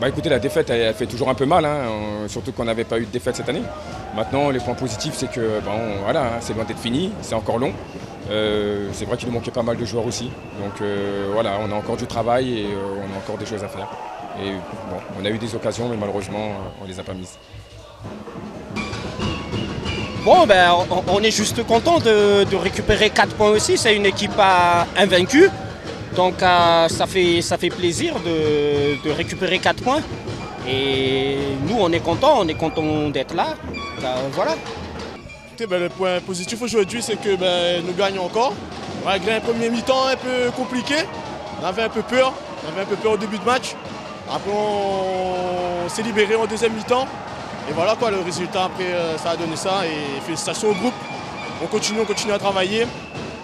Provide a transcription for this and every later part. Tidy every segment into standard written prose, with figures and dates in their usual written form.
Écoutez, la défaite, elle fait toujours un peu mal, hein, surtout qu'on n'avait pas eu de défaite cette année. Maintenant, les points positifs, c'est que voilà, hein, c'est loin d'être fini, c'est encore long. C'est vrai qu'il nous manquait pas mal de joueurs aussi. Donc voilà, on a encore du travail et on a encore des choses à faire. Et bon, on a eu des occasions, mais malheureusement, on ne les a pas mises. Bon, on est juste content de récupérer 4 points aussi. C'est une équipe invaincue. Donc ça fait plaisir de récupérer 4 points. Et nous, on est content d'être là. Voilà. Le point positif aujourd'hui, c'est que nous gagnons encore. Malgré un premier mi-temps un peu compliqué, on avait un peu peur au début de match. Après, on s'est libéré en deuxième mi-temps. Et voilà quoi, le résultat après, ça a donné ça. Et félicitations au groupe. On continue à travailler.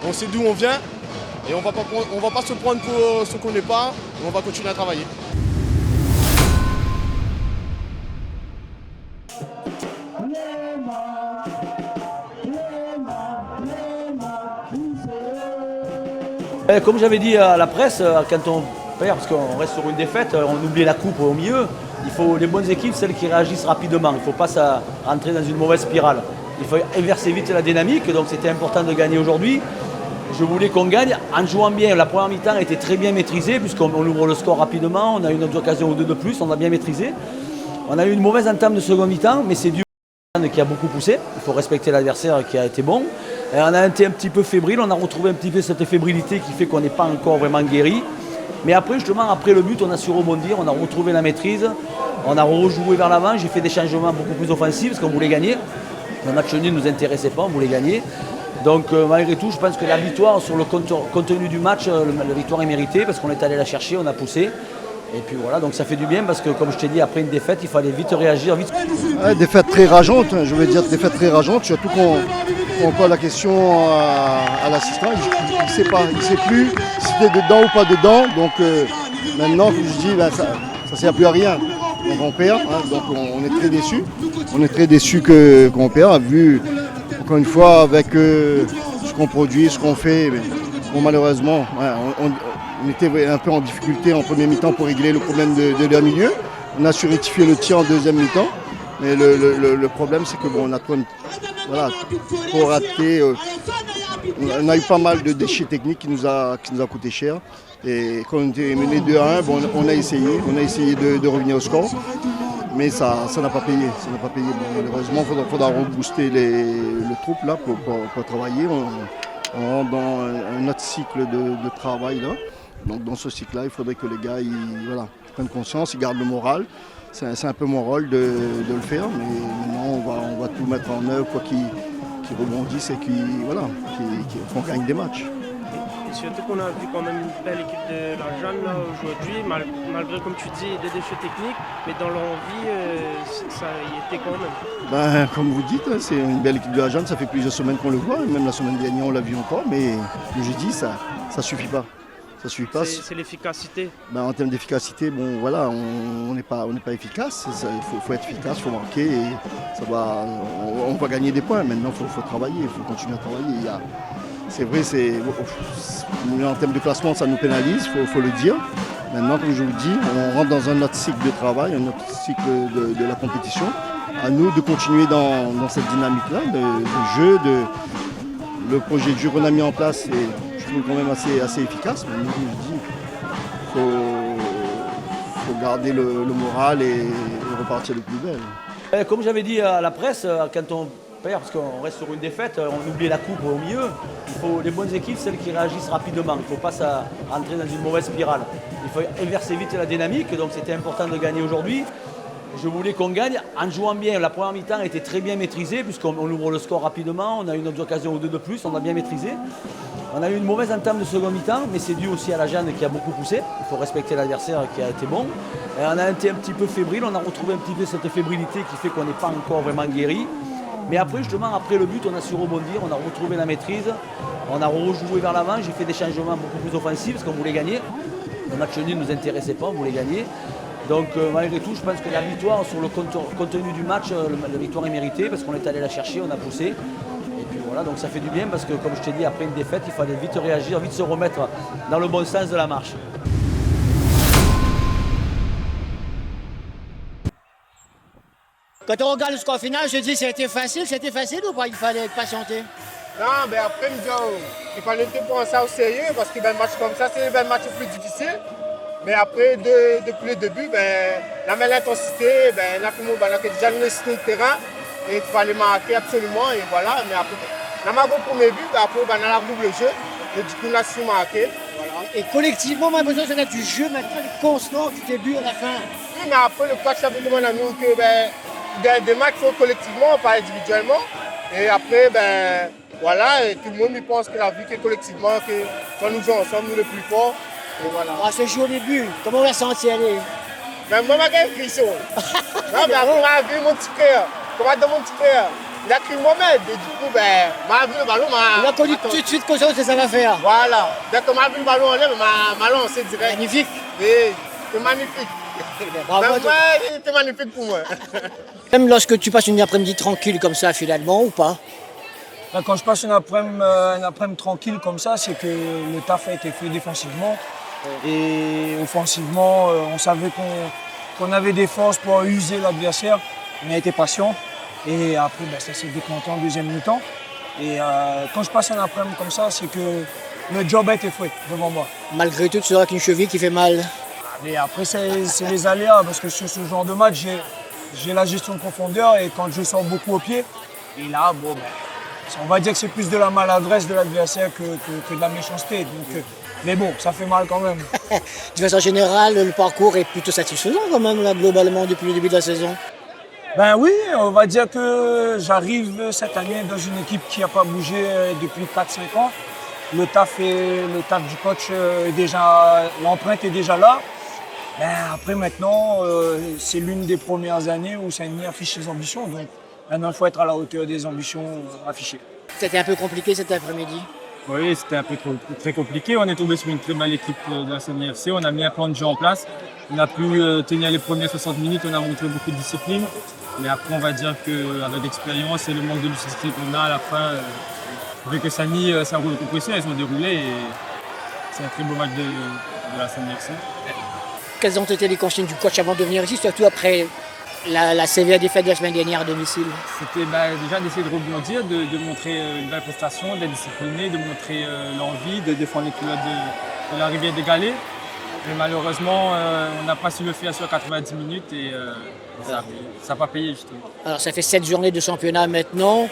On sait d'où on vient. Et on va pas se prendre pour ce qu'on n'est pas. On va continuer à travailler. Comme j'avais dit à la presse, quand on perd, parce qu'on reste sur une défaite, on oublie la coupe au milieu. Il faut les bonnes équipes, celles qui réagissent rapidement. Il ne faut pas rentrer dans une mauvaise spirale. Il faut inverser vite la dynamique, donc c'était important de gagner aujourd'hui. Je voulais qu'on gagne en jouant bien. La première mi-temps était très bien maîtrisée, puisqu'on ouvre le score rapidement. On a eu une occasion ou deux de plus, on a bien maîtrisé. On a eu une mauvaise entame de second mi-temps, mais c'est dû au qui a beaucoup poussé. Il faut respecter l'adversaire qui a été bon. Et on a été un petit peu fébrile, on a retrouvé un petit peu cette fébrilité qui fait qu'on n'est pas encore vraiment guéri. Mais après, justement, après le but, on a su rebondir, on a retrouvé la maîtrise, on a rejoué vers l'avant, j'ai fait des changements beaucoup plus offensifs parce qu'on voulait gagner. Le match nul ne nous intéressait pas, on voulait gagner. Donc malgré tout, je pense que la victoire sur le contenu du match, la victoire est méritée parce qu'on est allé la chercher, on a poussé. Et puis voilà, donc ça fait du bien parce que comme je t'ai dit, après une défaite, il fallait vite réagir. Vite. Défaite très rageante, je veux dire défaite très rageante, surtout qu'on pose la question à l'assistant. Il ne sait pas, il ne sait plus si c'était dedans ou pas dedans. Donc maintenant, je dis, ça ne sert plus à rien. Donc on perd, hein, donc on est très déçus. On est très déçus qu'on perd, vu encore une fois avec ce qu'on produit, ce qu'on fait. Mais, bon, malheureusement, on était un peu en difficulté en premier mi-temps pour régler le problème de leur milieu. On a su rectifier le tir en deuxième mi-temps. Mais le problème, c'est que on a trop raté. On a eu pas mal de déchets techniques qui nous a coûté cher. Et quand on était mené 2-1, on a essayé de revenir au score. Mais ça n'a pas payé. Bon, malheureusement, il faudra rebooster le troupe là pour travailler. On rentre dans un autre cycle de travail là. Donc dans ce cycle-là, il faudrait que les gars prennent conscience, ils gardent le moral. C'est un peu mon rôle de le faire, mais maintenant on va tout mettre en œuvre pour qu'ils rebondissent et qu'on gagne des matchs. Surtout qu'on a vu quand même une belle équipe de la Jeanne là aujourd'hui, malgré comme tu dis des déchets techniques, mais dans l'envie ça y était quand même. Comme vous dites, c'est une belle équipe de la Jeanne, ça fait plusieurs semaines qu'on le voit, même la semaine dernière on l'a vu encore, mais le jeudi ça suffit pas. C'est l'efficacité. En termes d'efficacité, on n'est pas efficace. Il faut être efficace, il faut marquer et on va gagner des points. Maintenant, il faut travailler, il faut continuer à travailler. C'est vrai, en termes de classement, ça nous pénalise, il faut le dire. Maintenant, comme je vous dis, on rentre dans un autre cycle de travail, un autre cycle de la compétition. À nous de continuer dans cette dynamique-là, de jeu, le projet de jeu qu'on a mis en place. Quand même assez efficace, mais je dis, faut garder le moral et repartir le plus belle. Comme j'avais dit à la presse, quand on perd, parce qu'on reste sur une défaite, on oublie la coupe au milieu. Il faut les bonnes équipes, celles qui réagissent rapidement. Il ne faut pas rentrer dans une mauvaise spirale. Il faut inverser vite la dynamique, donc c'était important de gagner aujourd'hui. Je voulais qu'on gagne en jouant bien. La première mi-temps était très bien maîtrisée, puisqu'on ouvre le score rapidement. On a eu une occasion ou deux de plus, on a bien maîtrisé. On a eu une mauvaise entame de second mi-temps, mais c'est dû aussi à la Jeanne qui a beaucoup poussé. Il faut respecter l'adversaire qui a été bon. Et on a été un petit peu fébrile, on a retrouvé un petit peu cette fébrilité qui fait qu'on n'est pas encore vraiment guéri. Mais après, justement, après le but, on a su rebondir, on a retrouvé la maîtrise. On a rejoué vers l'avant, j'ai fait des changements beaucoup plus offensifs parce qu'on voulait gagner. Le match nul ne nous intéressait pas, on voulait gagner. Donc malgré tout, je pense que la victoire sur le contenu du match, la victoire est méritée parce qu'on est allé la chercher, on a poussé. Et puis voilà, donc ça fait du bien parce que comme je t'ai dit, après une défaite, il fallait vite réagir, vite se remettre dans le bon sens de la marche. Quand on regarde le score final, je dis c'était facile ou pas? Il fallait patienter. Non, mais après, il fallait prendre ça au sérieux parce que un match comme ça, c'est un match plus difficile. Mais après, depuis le début, la même intensité, on a déjà laissé le terrain et il fallait marquer absolument. Et voilà, mais après, on a marqué le premier but, après, on a double jeu et du coup, on a su marquer. Voilà. Et collectivement, on a besoin de du jeu maintenant, constant du début à la fin. Oui, mais après, le coach a demandé à nous que des matchs, il faut collectivement, pas individuellement. Et après, voilà, et tout le monde il pense que la vie est collectivement, que quand nous jouons ensemble, nous les plus forts. Et voilà. Ce jour au début, comment on va sentir aller? Moi, j'ai un frisson. Non, mais après, on a vu mon petit frère. Comment mon petit frère? Il a crié Mohamed. Et du coup, m'a vu le ballon. Il a connu tout de suite chose que ça va faire. Voilà. Dès que m'a vu le ballon en l'air, m'a lancé direct. Magnifique. Oui, c'est magnifique. Bravo. C'était magnifique pour moi. Même lorsque tu passes une après-midi tranquille comme ça, finalement, ou pas? Quand je passe une après-midi tranquille comme ça, c'est que le taf a été fait défensivement. Et offensivement, on savait qu'on avait des forces pour user l'adversaire. On a été patient. Et après, ça s'est décanté en deuxième mi-temps. Et quand je passe un après-midi comme ça, c'est que le job a été fait devant moi. Malgré tout, tu seras qu'une cheville qui fait mal. Mais après, c'est les aléas, parce que sur ce genre de match, j'ai la gestion de profondeur et quand je sors beaucoup au pied, et là, on va dire que c'est plus de la maladresse de l'adversaire que de la méchanceté. Donc, mais bon, ça fait mal quand même. De façon générale, le parcours est plutôt satisfaisant quand même, là, globalement, depuis le début de la saison. Oui, on va dire que j'arrive cette année dans une équipe qui n'a pas bougé depuis 4-5 ans. Le taf du coach, l'empreinte est déjà là. Après, maintenant, c'est l'une des premières années où Saint-Denis affiche ses ambitions. Donc, maintenant, il faut être à la hauteur des ambitions affichées. C'était un peu compliqué cet après-midi. Oui, c'était un peu très compliqué. On est tombé sur une très belle équipe de la Saint-Denis FC. On a mis un plan de jeu en place. On a pu tenir les premières 60 minutes. On a montré beaucoup de discipline. Mais après, on va dire qu'avec l'expérience et le manque de lucidité qu'on a à la fin, vu que Saint-Denis, ça roule de compression, ils ont déroulé. Et c'est un très beau match de la Saint-Denis FC. Quelles ont été les consignes du coach avant de venir ici, surtout après la sévère défaite de la semaine dernière à domicile? C'était déjà d'essayer de rebondir, de montrer une belle prestation, d'être discipliné, de montrer l'envie, de défendre les culottes de la rivière d'égaler. Mais malheureusement, on n'a pas su le faire sur 90 minutes et ça n'a pas payé justement. Alors ça fait 7 journées de championnat maintenant.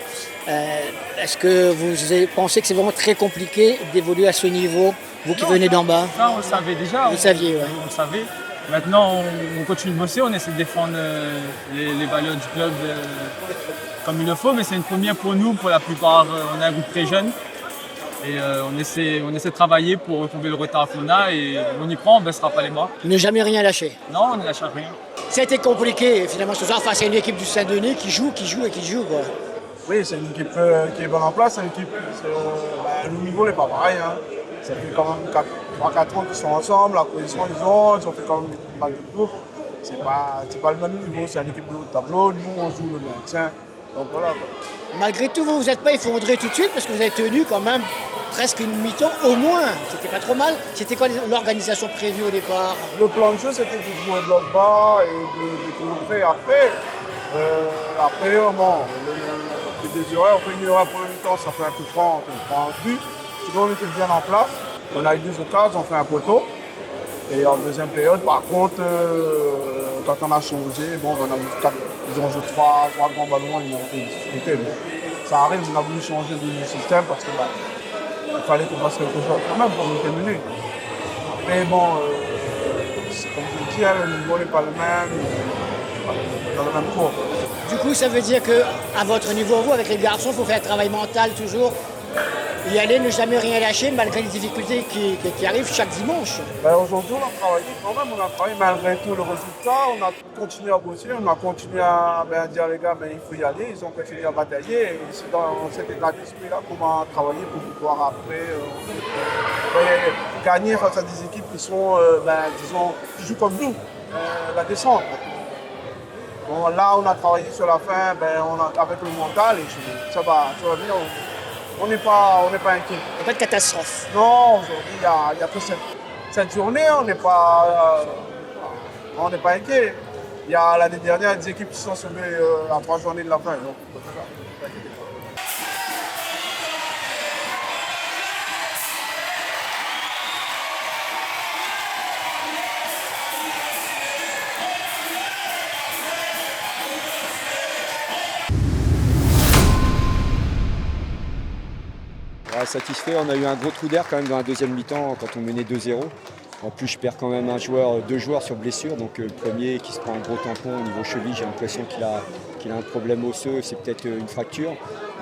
Est-ce que vous pensez que c'est vraiment très compliqué d'évoluer à ce niveau, vous qui venez d'en bas? Ça, on le savait déjà. Vous saviez, oui. On le savait. Maintenant, on continue de bosser, on essaie de défendre les valeurs du club comme il le faut, mais c'est une première pour nous. Pour la plupart, on est un groupe très jeune et on essaie de travailler pour retrouver le retard qu'on a et on y prend, on ne baissera pas les bras. Ne jamais rien lâcher? Non, on ne lâche rien. Ça a été compliqué finalement ce soir face à une équipe du Saint-Denis qui joue. Quoi. Oui, c'est une équipe qui est bonne en place, le niveau n'est pas pareil. Hein. Ça fait quand même 3-4 ans qu'ils sont ensemble, la position ils ont fait quand même pas de tour. C'est pas le même niveau, c'est une équipe de haut tableau, nous on joue le maintien. Donc voilà. Malgré tout, vous n'êtes pas effondré tout de suite parce que vous avez tenu quand même presque une mi-temps au moins. C'était pas trop mal. C'était quoi l'organisation prévue au départ? Le plan de jeu c'était de jouer de bloc bas et de couvrir après. Après, les désirés, on fait une heure pour le mi-temps, ça fait un peu franc, on prend un but. Sinon, on était bien en place. On a eu 2 occasions, on fait un poteau. Et en deuxième période, par contre, quand on a changé, ils ont joué 3 grands ballons, ils ont été disputés. Ça arrive, on a voulu changer de système parce qu'il fallait qu'on fasse quelque chose quand même pour nous terminer. Mais bon, comme je dis, le niveau n'est pas le même, dans le même cours. Du coup, ça veut dire qu'à votre niveau, vous, avec les garçons, il faut faire un travail mental toujours. Y aller, ne jamais rien lâcher malgré les difficultés qui arrivent chaque dimanche. Aujourd'hui, on a travaillé quand même, malgré tout le résultat. On a continué à bosser, on a continué à dire les gars, il faut y aller. Ils ont continué à batailler. Et c'est dans cet état d'esprit-là qu'on va travailler pour pouvoir après gagner face à des équipes qui sont, qui jouent comme nous, la descente. Bon, là, on a travaillé sur la fin, avec le mental et ça va bien. On n'est pas inquiet. Il n'y a pas de catastrophe. Non, aujourd'hui, il y a que cette journée, on n'est pas inquiet. il y a l'année dernière des équipes qui sont sauvées à 3 journées de la fin. Donc, satisfait, on a eu un gros trou d'air quand même dans la deuxième mi-temps quand on menait 2-0. En plus je perds quand même deux joueurs sur blessure, donc le premier qui se prend un gros tampon au niveau cheville, j'ai l'impression qu'il a un problème osseux, c'est peut-être une fracture.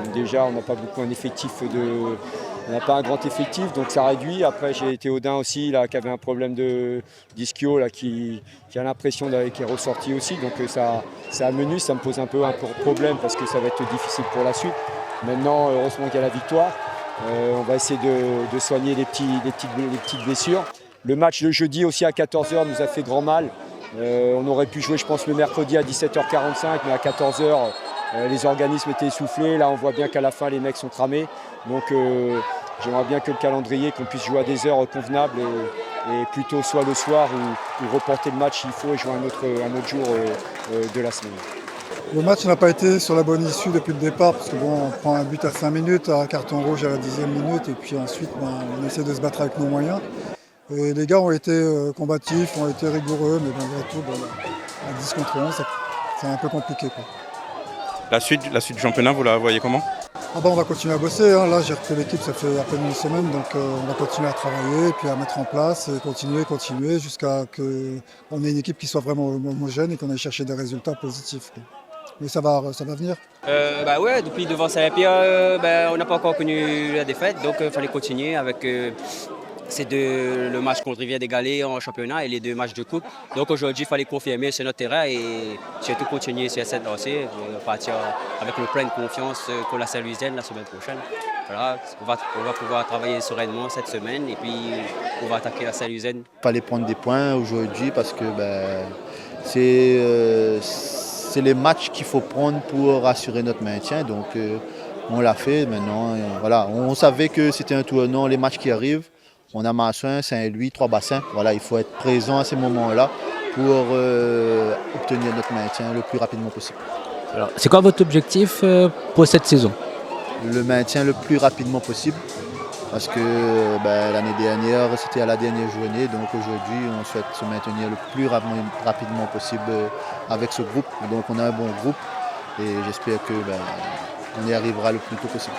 Donc déjà on n'a pas beaucoup on n'a pas un grand effectif, donc ça réduit. Après j'ai Théodin aussi là, qui avait un problème de d'ischio là, qui a l'impression qui est ressorti aussi, donc ça amenuise, ça me pose un peu un problème parce que ça va être difficile pour la suite. Maintenant heureusement qu'il y a la victoire. On va essayer de soigner les petites blessures. Le match de jeudi aussi à 14h nous a fait grand mal. On aurait pu jouer je pense le mercredi à 17h45, mais à 14h les organismes étaient essoufflés. Là on voit bien qu'à la fin les mecs sont cramés. Donc j'aimerais bien que le calendrier, qu'on puisse jouer à des heures convenables et plutôt soit le soir ou reporter le match s'il faut et jouer un autre jour de la semaine. Le match n'a pas été sur la bonne issue depuis le départ parce que on prend un but à 5 minutes, un carton rouge à la 10e minute et puis ensuite on essaie de se battre avec nos moyens. Et les gars ont été combatifs, ont été rigoureux, mais malgré tout, à 10 contre 11, c'est un peu compliqué, quoi. La suite du championnat, vous la voyez comment ? On va continuer à bosser. Là, j'ai repris l'équipe, ça fait à peine une semaine, donc on va continuer à travailler et puis à mettre en place et continuer jusqu'à ce qu'on ait une équipe qui soit vraiment homogène et qu'on aille chercher des résultats positifs, quoi. Mais ça va venir. Ouais, depuis devant Saint-Pierre, on n'a pas encore connu la défaite, donc il fallait continuer avec le match contre Rivière-des-Galets en championnat et les 2 matchs de coupe. Donc aujourd'hui, il fallait confirmer sur notre terrain et surtout continuer sur cette lancée, partir avec le plein de confiance pour la Saint-Louisienne la semaine prochaine. Voilà, on va pouvoir travailler sereinement cette semaine et puis on va attaquer la Saint-Louisienne. Il fallait prendre des points aujourd'hui parce que c'est les matchs qu'il faut prendre pour assurer notre maintien. Donc on l'a fait maintenant. Voilà. On savait que c'était un tournant, les matchs qui arrivent. On a Massin, Saint-Louis, 3 bassins. Voilà, il faut être présent à ces moments-là pour obtenir notre maintien le plus rapidement possible. Alors, c'est quoi votre objectif pour cette saison ? Le maintien le plus rapidement possible. Parce que l'année dernière, c'était à la dernière journée. Donc aujourd'hui, on souhaite se maintenir le plus rapidement possible avec ce groupe. Donc on a un bon groupe et j'espère qu'on y arrivera le plus tôt possible.